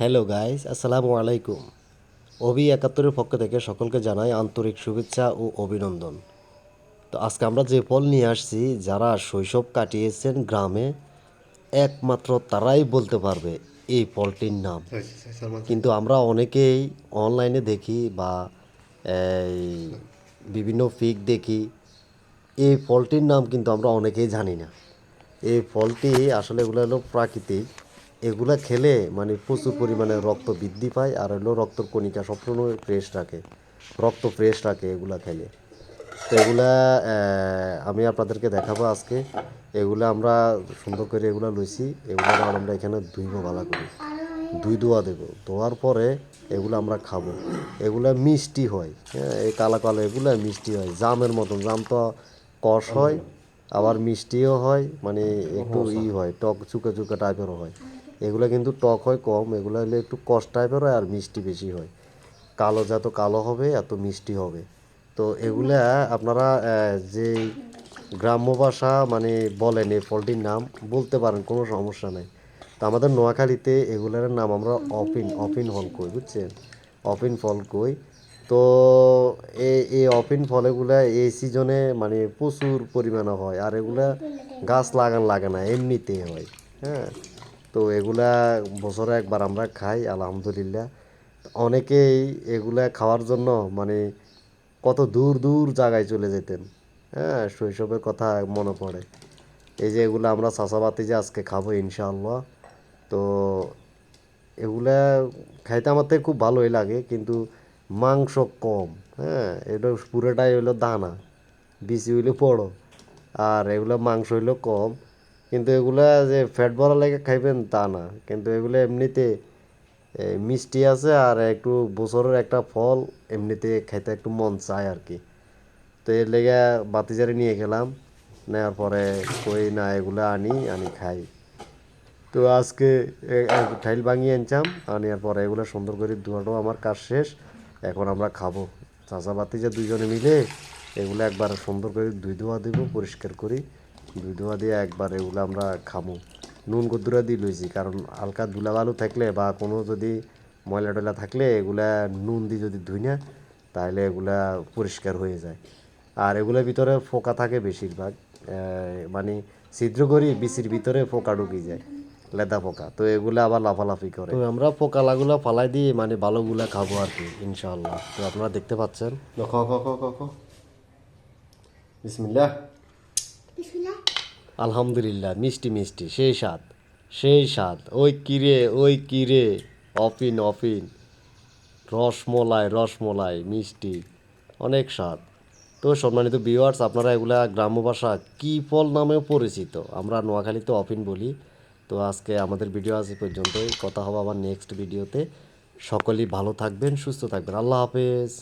Hello guys, আসসালামু আলাইকুম। অভি ৭১-এর পক্ষ থেকে সকলকে জানাই আন্তরিক শুভেচ্ছা ও অভিনন্দন। তো আজকে আমরা যে ফল নিয়ে আসছি, যারা শৈশব কাটিয়েছেন গ্রামে, একমাত্র তারাই বলতে পারবে এই ফলটির নাম। কিন্তু আমরা অনেকেই অনলাইনে দেখি বা এই বিভিন্ন পিক দেখি, এই ফলটির নাম কিন্তু আমরা অনেকেই জানি না। এই ফলটি আসলে এগুলো হলো প্রাকৃতিক। এগুলা খেলে মানে প্রচুর পরিমাণে রক্ত বৃদ্ধি পায়, আর হলো রক্তর কণিকা সবসময় ফ্রেশ রাখে, রক্ত ফ্রেশ রাখে এগুলা খেলে। তো এগুলা আমি আপনাদেরকে দেখাবো আজকে। এগুলা আমরা সুন্দর করে এগুলা লইছি। এগুলো আমরা এখানে ধুইব ভালো করে, ধোয়া দেবো, ধোয়ার পরে এগুলো আমরা খাবো। এগুলা মিষ্টি হয়, হ্যাঁ, এই কালো কালো এগুলা মিষ্টি হয়, জামের মতন। জাম তো কষ হয়, আবার মিষ্টিও হয়, মানে একটু হয়, টক চুকা চুকা টাইপেরও হয়। এগুলো কিন্তু টক হয় কম, এগুলো হলে একটু কষ টাইপের হয় আর মিষ্টি বেশি হয়। কালো যত কালো হবে এত মিষ্টি হবে। তো এগুলা আপনারা যে গ্রাম্য ভাষা মানে বলেন এই ফলটির নাম বলতে পারেন, কোনো সমস্যা নেই। তো আমাদের নোয়াখালীতে এগুলার নাম আমরা অফিন অফিন ফল কই, বুঝছেন? অফিন ফল কই। তো এই অফিন ফলেগুলা এই সিজনে মানে প্রচুর পরিমাণে হয়, আর এগুলা গাছ লাগে না, এমনিতে হয়। হ্যাঁ, তো এগুলা বছরে একবার আমরা খাই, আলহামদুলিল্লাহ। অনেকেই এগুলা খাওয়ার জন্য মানে কত দূর দূর জায়গায় চলে যেতেন। হ্যাঁ, শৈশবের কথা মনে পড়ে। এই যে এগুলো আমরা চাষাবাতি যে আজকে খাবো ইনশাআল্লাহ। তো এগুলা খাইতে আমার থেকে খুব ভালোই লাগে, কিন্তু মাংস কম। হ্যাঁ, এটা পুরোটাই হইলো দানা, বিচি হইলো বড়, আর এগুলো মাংস হইলো কম। কিন্তু এগুলা যে ফ্যাট ভরা লাগে খাইবেন তা না, কিন্তু এগুলো এমনিতে মিষ্টি আছে, আর একটু বছরের একটা ফল, এমনিতে খাইতে একটু মন চায় আর কি। তো এর লেগে বাতিজারে নিয়ে গেলাম, নেওয়ার পরে কই না এগুলো আনি আনি খাই। তো আজকে ঠাইল ভাঙিয়ে আনছাম, আনার পরে এগুলো সুন্দর করে ধোয়াটাও আমার কাজ শেষ। এখন আমরা খাবো। চাচা বাতিজা দুইজনে মিলে এগুলো একবার সুন্দর করে ধোয়া দিব, পরিষ্কার করি। ধোয়া দিয়ে একবার এগুলো আমরা খাবো। নুন গদ্দুরা দিয়ে লইছি, কারণ হালকা ধুলা বালু থাকলে বা কোনো যদি ময়লা টয়লা থাকলে এগুলা নুন দিয়ে যদি ধুই না, তাহলে এগুলা পরিষ্কার হয়ে যায়। আর এগুলোর ভিতরে পোকা থাকে বেশিরভাগ, মানে ছিদ্র করি বিচির ভিতরে পোকা ঢুকে যায়, লেদা পোকা। তো এগুলো আবার লাফালাফি করে। তো আমরা পোকালাগুলো ফালাই দিয়ে মানে ভালোগুলা খাবো আর কি ইনশাআল্লাহ। তো আপনারা দেখতে পাচ্ছেন। বিসমিল্লাহ। আলহামদুলিল্লাহ, মিষ্টি মিষ্টি, সেই স্বাদ, সেই স্বাদ। ওই কিরে, ওই কিরে, অফিন অফিন, রসমলাই রসমলাই, মিষ্টি, অনেক স্বাদ। তো সম্মানিত ভিউয়ার্স, আপনারা এগুলা গ্রাম্য ভাষা কী ফল নামেও পরিচিত, আমরা নোয়াখালীতে অফিন বলি। তো আজকে আমাদের ভিডিও আজ এই পর্যন্তই, কথা হবে আবার নেক্সট ভিডিওতে। সকলেই ভালো থাকবেন, সুস্থ থাকবেন, আল্লাহ হাফেজ।